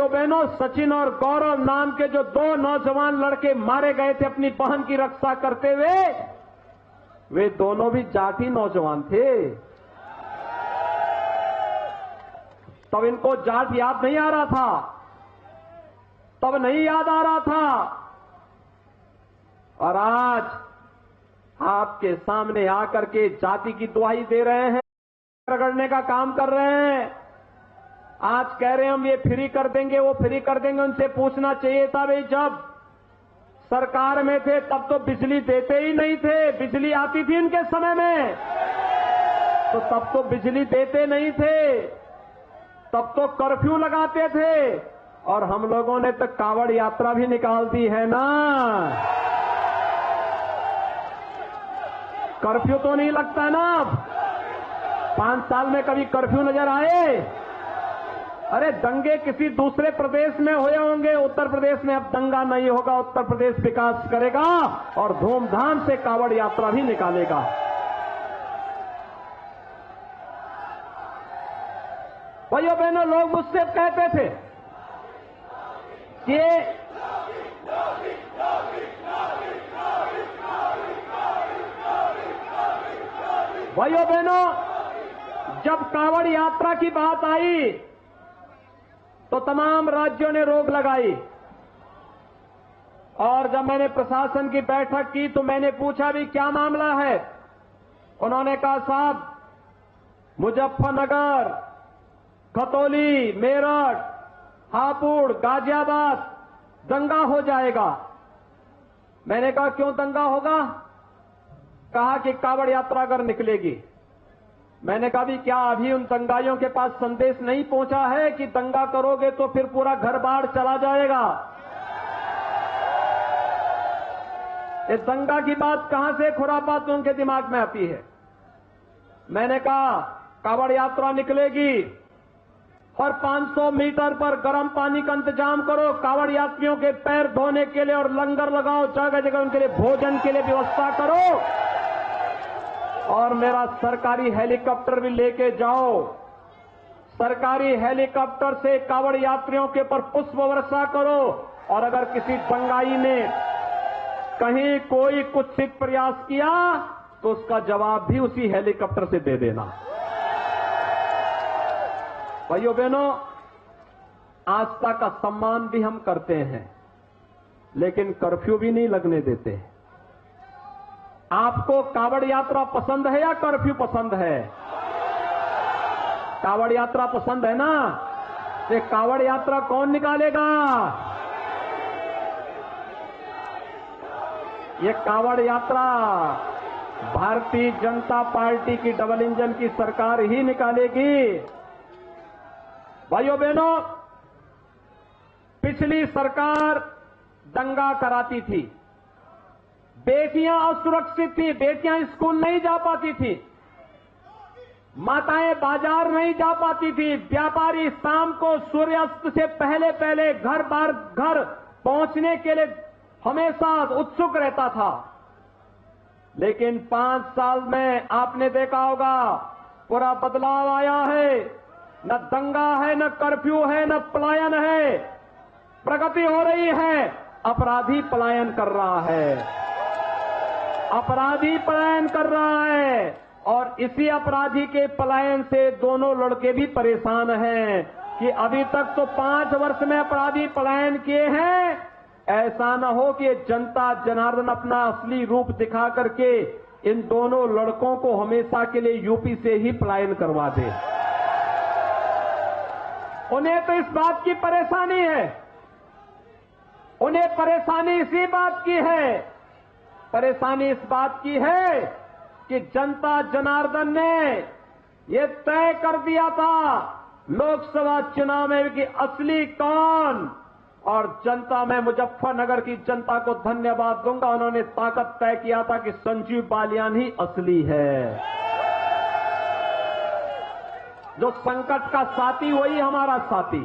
भाइयों बहनों, सचिन और गौरव नाम के जो दो नौजवान लड़के मारे गए थे अपनी बहन की रक्षा करते हुए, वे दोनों भी जाटी नौजवान थे। तब इनको जाट याद नहीं आ रहा था, तब नहीं याद आ रहा था। और आज आपके सामने आकर के जाति की दुहाई दे रहे हैं, रगड़ने का काम कर रहे हैं। आज कह रहे हैं हम ये फ्री कर देंगे, वो फ्री कर देंगे। उनसे पूछना चाहिए था, भाई जब सरकार में थे तब तो बिजली देते ही नहीं थे। बिजली आती थी इनके समय में तो तब तो बिजली देते नहीं थे, तब तो कर्फ्यू लगाते थे। और हम लोगों ने तो कांवड़ यात्रा भी निकाल दी है ना। कर्फ्यू तो नहीं लगता ना। 5 साल में कभी कर्फ्यू नजर आए? अरे दंगे किसी दूसरे प्रदेश में हुए होंगे, उत्तर प्रदेश में अब दंगा नहीं होगा। उत्तर प्रदेश विकास करेगा और धूमधाम से कांवड़ यात्रा भी निकालेगा। भाइयों बहनों, लोग मुझसे कहते थे कि भाइयों बहनों, जब कांवड़ यात्रा की बात आई तो तमाम राज्यों ने रोक लगाई। और जब मैंने प्रशासन की बैठक की तो मैंने पूछा भी क्या मामला है। उन्होंने कहा साहब, मुजफ्फरनगर, खतौली, मेरठ, हापुड़, गाजियाबाद दंगा हो जाएगा। मैंने कहा क्यों दंगा होगा? कहा कि कांवड़ यात्रा अगर निकलेगी। मैंने कहा भी क्या अभी उन दंगाइयों के पास संदेश नहीं पहुंचा है कि दंगा करोगे तो फिर पूरा घर बाढ़ चला जाएगा? ये दंगा की बात कहां से खुरापात उनके दिमाग में आती है? मैंने कहा कांवड़ यात्रा निकलेगी और 500 मीटर पर गर्म पानी का इंतजाम करो, कांवड़ यात्रियों के पैर धोने के लिए, और लंगर लगाओ, जगह जगह उनके लिए भोजन के लिए व्यवस्था करो। और मेरा सरकारी हेलीकॉप्टर भी लेके जाओ। सरकारी हेलीकॉप्टर से कांवड़ यात्रियों के ऊपर पुष्प वर्षा करो। और अगर किसी दंगाई ने कहीं कोई कुत्सित प्रयास किया तो उसका जवाब भी उसी हेलीकॉप्टर से दे देना। भाइयों बहनों, आस्था का सम्मान भी हम करते हैं, लेकिन कर्फ्यू भी नहीं लगने देते। आपको कांवड़ यात्रा पसंद है या कर्फ्यू पसंद है? कांवड़ यात्रा पसंद है ना? ये कांवड़ यात्रा कौन निकालेगा? ये कांवड़ यात्रा भारतीय जनता पार्टी की डबल इंजन की सरकार ही निकालेगी। भाइयों बहनों, पिछली सरकार दंगा कराती थी, बेटियां असुरक्षित थी, बेटियां स्कूल नहीं जा पाती थी, माताएं बाजार नहीं जा पाती थी, व्यापारी शाम को सूर्यास्त से पहले पहले घर पहुंचने के लिए हमेशा उत्सुक रहता था। लेकिन 5 साल में आपने देखा होगा पूरा बदलाव आया है। न दंगा है, न कर्फ्यू है, न पलायन है। प्रगति हो रही है, अपराधी पलायन कर रहा है, अपराधी पलायन कर रहा है। और इसी अपराधी के पलायन से दोनों लड़के भी परेशान हैं कि अभी तक तो 5 वर्ष में अपराधी पलायन किए हैं। ऐसा न हो कि जनता जनार्दन अपना असली रूप दिखा करके इन दोनों लड़कों को हमेशा के लिए यूपी से ही पलायन करवा दे। उन्हें तो इस बात की परेशानी है, उन्हें परेशानी इसी बात की है, परेशानी इस बात की है कि जनता जनार्दन ने ये तय कर दिया था लोकसभा चुनाव में कि असली कौन। और जनता, मैं मुजफ्फरनगर की जनता को धन्यवाद दूंगा, उन्होंने ताकत तय किया था कि संजीव बालियान ही असली है। जो संकट का साथी वही हमारा साथी।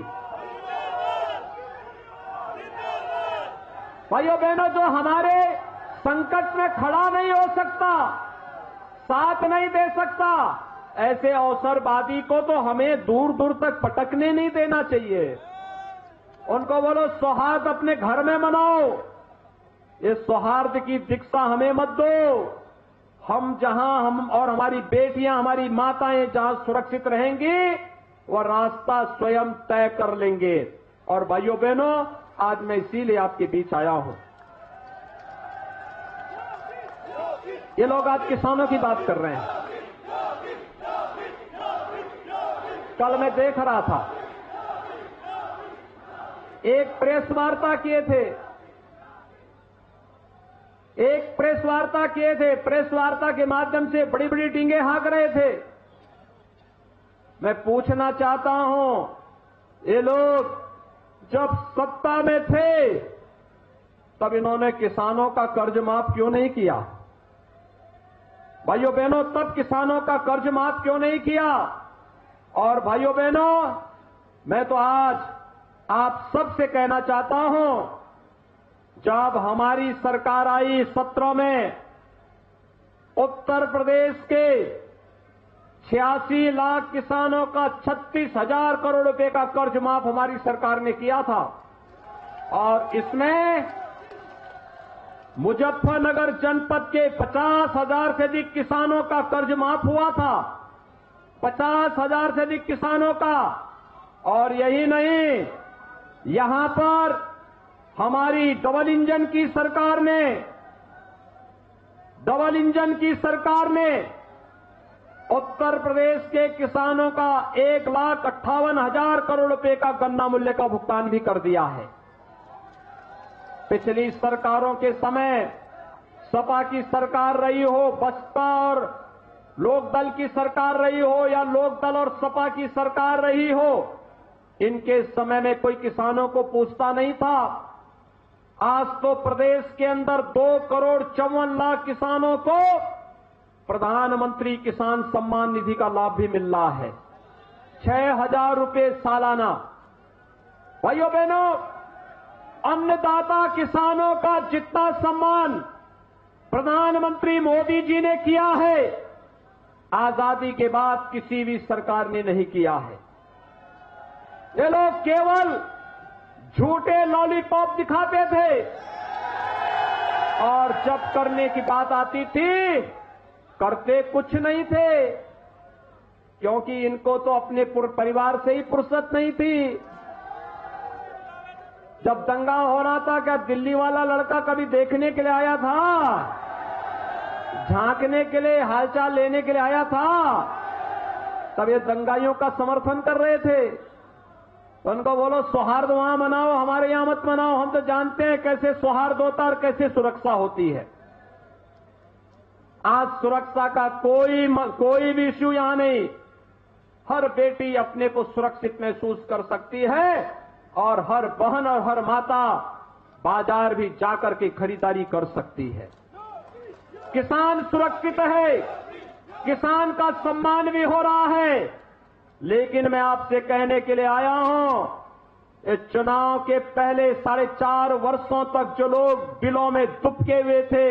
भाइयों बहनों, जो हमारे संकट में खड़ा नहीं हो सकता, साथ नहीं दे सकता, ऐसे अवसरवादी को तो हमें दूर दूर तक पटकने नहीं देना चाहिए। उनको बोलो सौहार्द अपने घर में मनाओ, इस सौहार्द की दीक्षा हमें मत दो। हम और हमारी बेटियां, हमारी माताएं जहां सुरक्षित रहेंगी वह रास्ता स्वयं तय कर लेंगे। और भाइयों बहनों, आज मैं इसीलिए आपके बीच आया हूं। ये लोग आज किसानों की बात कर रहे हैं। कल मैं देख रहा था, एक प्रेस वार्ता किए थे, प्रेस वार्ता के माध्यम से बड़ी बड़ी डींगे हाँक रहे थे। मैं पूछना चाहता हूं, ये लोग जब सत्ता में थे तब इन्होंने किसानों का कर्ज माफ क्यों नहीं किया? भाइयों बहनों, तब किसानों का कर्ज माफ क्यों नहीं किया? और भाइयों बहनों, मैं तो आज आप सबसे कहना चाहता हूं, जब हमारी सरकार आई 17 में, उत्तर प्रदेश के 86 लाख किसानों का 36,000 करोड़ रुपए का कर्ज माफ हमारी सरकार ने किया था। और इसमें मुजफ्फरनगर जनपद के 50,000 से अधिक किसानों का कर्ज माफ हुआ था, 50,000 से अधिक किसानों का। और यही नहीं, यहां पर हमारी डबल इंजन की सरकार ने उत्तर प्रदेश के किसानों का 1,58,000 करोड़ रुपए का गन्ना मूल्य का भुगतान भी कर दिया है। पिछली सरकारों के समय सपा की सरकार रही हो, बसपा और लोकदल की सरकार रही हो, या लोकदल और सपा की सरकार रही हो, इनके समय में कोई किसानों को पूछता नहीं था। आज तो प्रदेश के अंदर 2,54,00,000 किसानों को प्रधानमंत्री किसान सम्मान निधि का लाभ भी मिल रहा है, 6,000 रुपए सालाना। भाइयों बहनों, अन्नदाता किसानों का जितना सम्मान प्रधानमंत्री मोदी जी ने किया है, आजादी के बाद किसी भी सरकार ने नहीं किया है। ये लोग केवल झूठे लॉलीपॉप दिखाते थे, और जब करने की बात आती थी करते कुछ नहीं थे, क्योंकि इनको तो अपने परिवार से ही फुर्सत नहीं थी। जब दंगा हो रहा था, क्या दिल्ली वाला लड़का कभी देखने के लिए आया था? झांकने के लिए, हालचाल लेने के लिए आया था? तब ये दंगाइयों का समर्थन कर रहे थे। तो उनको बोलो सौहार्द वहां मनाओ, हमारे यहां मत मनाओ। हम तो जानते हैं कैसे सौहार्द होता और कैसे सुरक्षा होती है। आज सुरक्षा का कोई भी इश्यू यहां नहीं। हर बेटी अपने को सुरक्षित महसूस कर सकती है, और हर बहन और हर माता बाजार भी जाकर के खरीदारी कर सकती है। किसान सुरक्षित है, किसान का सम्मान भी हो रहा है। लेकिन मैं आपसे कहने के लिए आया हूं, इस चुनाव के पहले 4.5 वर्षों तक जो लोग बिलों में दुबके हुए थे,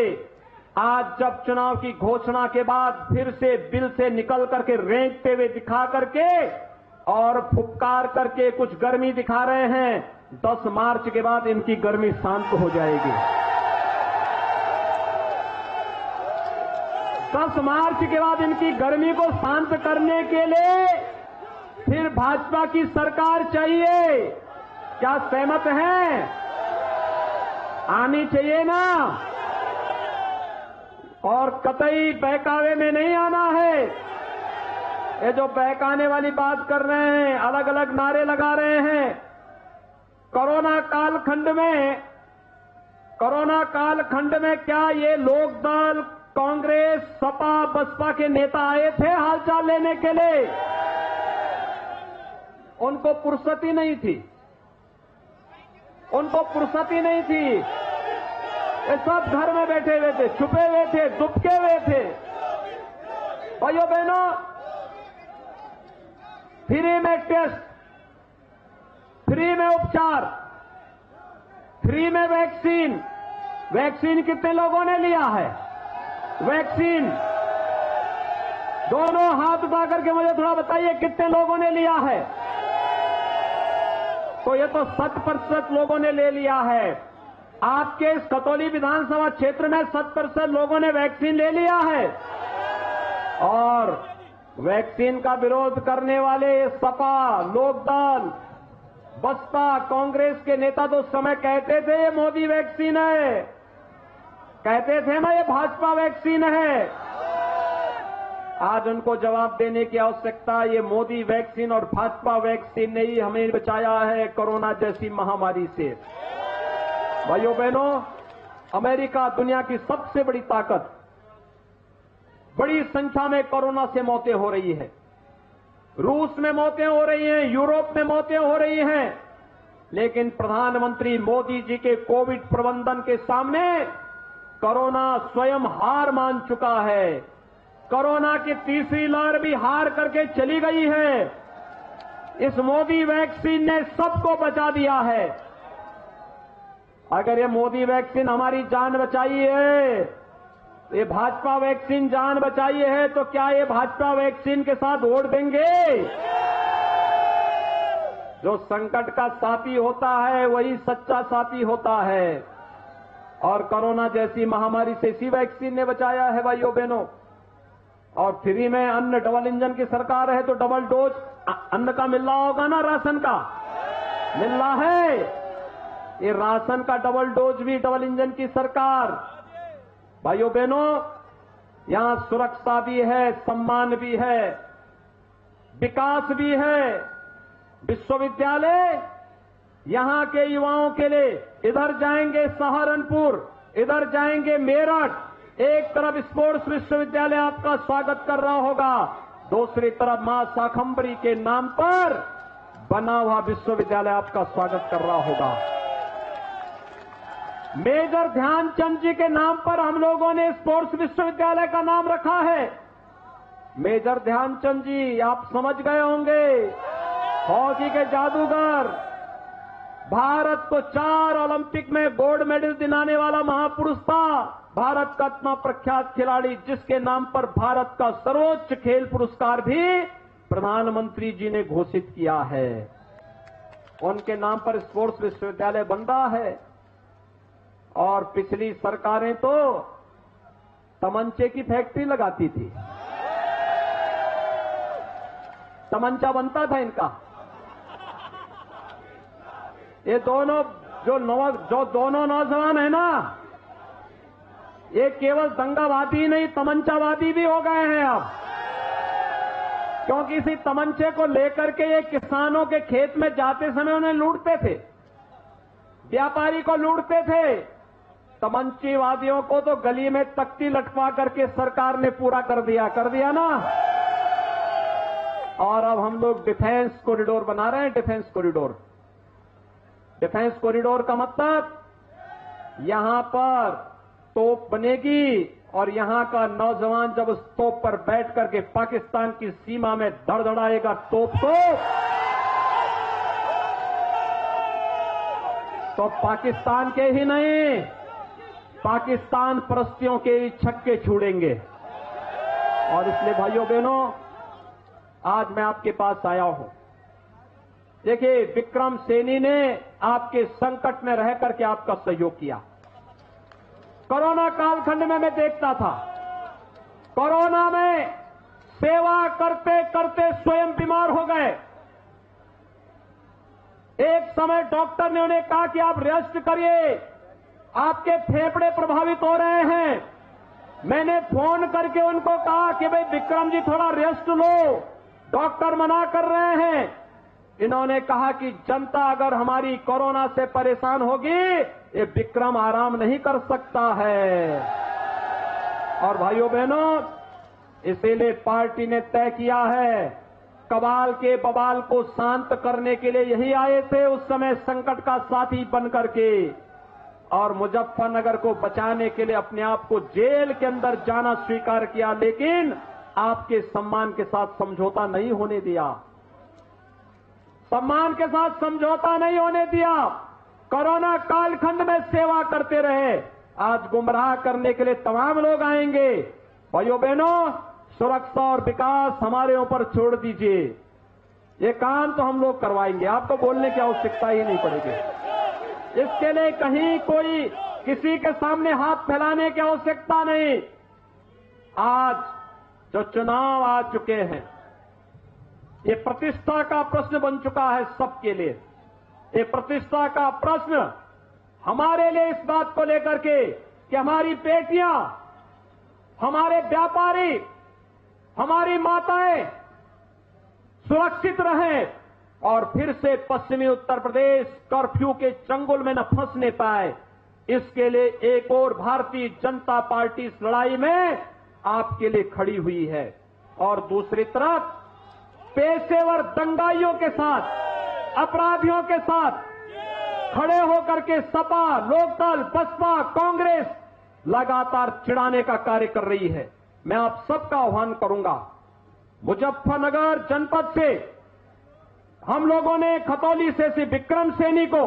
आज जब चुनाव की घोषणा के बाद फिर से बिल से निकल करके रेंगते हुए दिखा करके और फुफकार करके कुछ गर्मी दिखा रहे हैं, 10 मार्च के बाद इनकी गर्मी शांत हो जाएगी। 10 मार्च के बाद इनकी गर्मी को शांत करने के लिए फिर भाजपा की सरकार चाहिए। क्या सहमत हैं? आनी चाहिए ना? और कतई बहकावे में नहीं आना है। ये जो बहकाने वाली बात कर रहे हैं, अलग अलग नारे लगा रहे हैं, कोरोना कालखंड में क्या ये लोकदल, कांग्रेस, सपा, बसपा के नेता आए थे हालचाल लेने के लिए? उनको फुर्सत ही नहीं थी, ये सब घर में बैठे हुए थे, छुपे हुए थे, दुबके हुए थे। भाइयों बहनों, फ्री में टेस्ट, फ्री में उपचार, फ्री में वैक्सीन कितने लोगों ने लिया है? वैक्सीन दोनों हाथ उठा करके मुझे थोड़ा बताइए, कितने लोगों ने लिया है? तो ये तो 100% लोगों ने ले लिया है। आपके इस खतौली विधानसभा क्षेत्र में 100% लोगों ने वैक्सीन ले लिया है। और वैक्सीन का विरोध करने वाले सपा, लोकदल, बसपा, कांग्रेस के नेता तो उस समय कहते थे ये मोदी वैक्सीन है, कहते थे ना ये भाजपा वैक्सीन है। आज उनको जवाब देने की आवश्यकता, ये मोदी वैक्सीन और भाजपा वैक्सीन ने ही हमें बचाया है कोरोना जैसी महामारी से। भाइयों बहनों, अमेरिका दुनिया की सबसे बड़ी ताकत, बड़ी संख्या में कोरोना से मौतें हो रही है। रूस में मौतें हो रही हैं, यूरोप में मौतें हो रही हैं, लेकिन प्रधानमंत्री मोदी जी के कोविड प्रबंधन के सामने कोरोना स्वयं हार मान चुका है। कोरोना की तीसरी लहर भी हार करके चली गई है। इस मोदी वैक्सीन ने सबको बचा दिया है। अगर ये मोदी वैक्सीन हमारी जान बचाई है, ये भाजपा वैक्सीन जान बचाई है, तो क्या ये भाजपा वैक्सीन के साथ वोट देंगे? जो संकट का साथी होता है वही सच्चा साथी होता है। और कोरोना जैसी महामारी से इसी वैक्सीन ने बचाया है भाइयों बहनों। और फ्री में अन्न, डबल इंजन की सरकार है तो डबल डोज अन्न का मिल रहा होगा ना, राशन का मिल रहा है। ये राशन का डबल डोज भी डबल इंजन की सरकार। भाइयों बहनों, यहां सुरक्षा भी है, सम्मान भी है, विकास भी है। विश्वविद्यालय यहां के युवाओं के लिए इधर जाएंगे सहारनपुर, इधर जाएंगे मेरठ। एक तरफ स्पोर्ट्स विश्वविद्यालय आपका स्वागत कर रहा होगा, दूसरी तरफ मां शाकंभरी के नाम पर बना हुआ विश्वविद्यालय आपका स्वागत कर रहा होगा। मेजर ध्यानचंद जी के नाम पर हम लोगों ने स्पोर्ट्स विश्वविद्यालय का नाम रखा है। मेजर ध्यानचंद जी आप समझ गए होंगे, हॉकी के जादूगर, भारत को 4 ओलंपिक में गोल्ड मेडल दिलाने वाला महापुरुष था। भारत का इतना प्रख्यात खिलाड़ी जिसके नाम पर भारत का सर्वोच्च खेल पुरस्कार भी प्रधानमंत्री जी ने घोषित किया है। उनके नाम पर स्पोर्ट्स विश्वविद्यालय बन रहा है। और पिछली सरकारें तो तमंचे की फैक्ट्री लगाती थी, तमंचा बनता था इनका। ये दोनों जो दोनों नौजवान है ना, ये केवल दंगावादी नहीं तमंचावादी भी हो गए हैं अब। क्योंकि इसी तमंचे को लेकर के ये किसानों के खेत में जाते समय उन्हें लूटते थे, व्यापारी को लूटते थे। तमंचीवादियों को तो गली में तख्ती लटका करके सरकार ने पूरा कर दिया ना। और अब हम लोग डिफेंस कॉरिडोर बना रहे हैं। डिफेंस कॉरिडोर, डिफेंस कॉरिडोर का मतलब यहां पर तोप बनेगी और यहां का नौजवान जब उस तोप पर बैठ करके पाकिस्तान की सीमा में धड़धड़ाएगा तोप को, तो पाकिस्तान के ही नहीं, पाकिस्तान परस्तियों के ही छक्के छुड़ेंगे। और इसलिए भाइयों बहनों, आज मैं आपके पास आया हूं। देखिए, विक्रम सैनी ने आपके संकट में रह करके आपका सहयोग किया। कोरोना कालखंड में मैं देखता था, कोरोना में सेवा करते करते स्वयं बीमार हो गए। एक समय डॉक्टर ने उन्हें कहा कि आप रेस्ट करिए, आपके फेफड़े प्रभावित हो रहे हैं। मैंने फोन करके उनको कहा कि भाई विक्रम जी थोड़ा रेस्ट लो, डॉक्टर मना कर रहे हैं। इन्होंने कहा कि जनता अगर हमारी कोरोना से परेशान होगी, ये विक्रम आराम नहीं कर सकता है। और भाइयों बहनों, इसीलिए पार्टी ने तय किया है, कबाल के बवाल को शांत करने के लिए यही आए थे उस समय संकट का साथी बन करके, और मुजफ्फरनगर को बचाने के लिए अपने आप को जेल के अंदर जाना स्वीकार किया, लेकिन आपके सम्मान के साथ समझौता नहीं होने दिया, सम्मान के साथ समझौता नहीं होने दिया। कोरोना कालखंड में सेवा करते रहे। आज गुमराह करने के लिए तमाम लोग आएंगे। भाइयों बहनों, सुरक्षा और विकास हमारे ऊपर छोड़ दीजिए। ये काम तो हम लोग करवाएंगे, आपको बोलने की आवश्यकता ही नहीं पड़ेगी। इसके लिए कहीं कोई किसी के सामने हाथ फैलाने की आवश्यकता नहीं। आज जो चुनाव आ चुके हैं, ये प्रतिष्ठा का प्रश्न बन चुका है सबके लिए। ये प्रतिष्ठा का प्रश्न हमारे लिए इस बात को लेकर के कि हमारी बेटियां, हमारे व्यापारी, हमारी माताएं सुरक्षित रहें और फिर से पश्चिमी उत्तर प्रदेश कर्फ्यू के चंगुल में न फंसने पाए, इसके लिए एक और भारतीय जनता पार्टी इस लड़ाई में आपके लिए खड़ी हुई है। और दूसरी तरफ पेशेवर दंगाइयों के साथ, अपराधियों के साथ खड़े होकर के सपा, लोकदल, बसपा, कांग्रेस लगातार चिढ़ाने का कार्य कर रही है। मैं आप सबका आह्वान करूंगा, मुजफ्फरनगर जनपद से हम लोगों ने खतौली से श्री विक्रम सैनी को,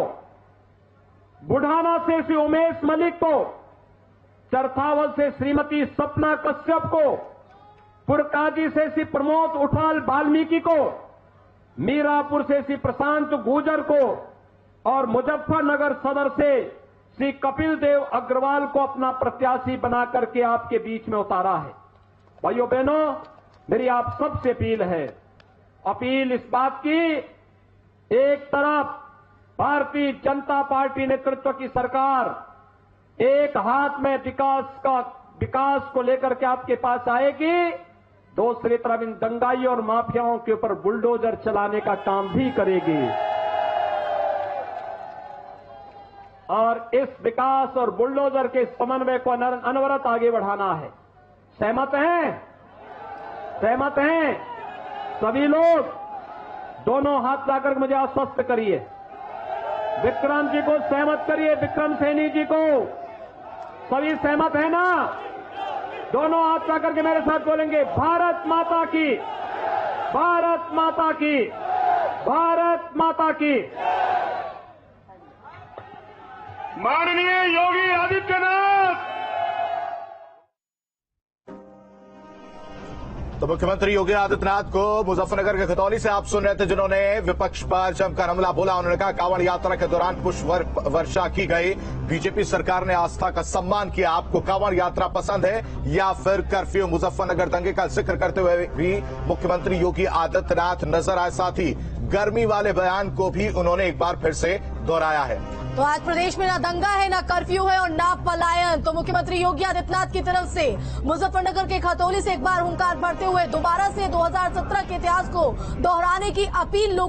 बुढ़ाना से श्री उमेश मलिक को, चरथावल से श्रीमती सपना कश्यप को, पुरकाजी से श्री प्रमोद उठाल वाल्मीकि को, मीरापुर से श्री प्रशांत गुर्जर को और मुजफ्फरनगर सदर से श्री कपिल देव अग्रवाल को अपना प्रत्याशी बना करके आपके बीच में उतारा है। भाइयों बहनों, मेरी आप सबसे अपील इस बात की, एक तरफ भारतीय जनता पार्टी नेतृत्व की सरकार एक हाथ में विकास को लेकर के आपके पास आएगी, दूसरी तरफ इन दंगाइयों और माफियाओं के ऊपर बुलडोजर चलाने का काम भी करेगी। और इस विकास और बुलडोजर के समन्वय को अनवरत आगे बढ़ाना है। सहमत हैं? सहमत हैं? सभी लोग दोनों हाथ लाकर मुझे आश्वस्त करिए। विक्रम जी को सहमत करिए, विक्रम सैनी जी को। सभी सहमत है ना? दोनों हाथ लाकर के मेरे साथ बोलेंगे, भारत माता की, भारत माता की, भारत माता की। माननीय योगी आदित्यनाथ। तो मुख्यमंत्री योगी आदित्यनाथ को मुजफ्फरनगर के खतौली से आप सुन रहे थे, जिन्होंने विपक्ष पर जमकर हमला बोला। उन्होंने कहा कांवड़ यात्रा के दौरान पुष्प वर्षा की गई, बीजेपी सरकार ने आस्था का सम्मान किया। आपको कांवड़ यात्रा पसंद है या फिर कर्फ्यू? मुजफ्फरनगर दंगे का जिक्र करते हुए भी मुख्यमंत्री योगी आदित्यनाथ नजर आए। साथ ही गर्मी वाले बयान को भी उन्होंने एक बार फिर से दोहराया है। तो आज प्रदेश में ना दंगा है, ना कर्फ्यू है और ना पलायन। तो मुख्यमंत्री योगी आदित्यनाथ की तरफ से मुजफ्फरनगर के खतौली से एक बार हुंकार भरते हुए दोबारा से 2017 के इतिहास को दोहराने की अपील लोगों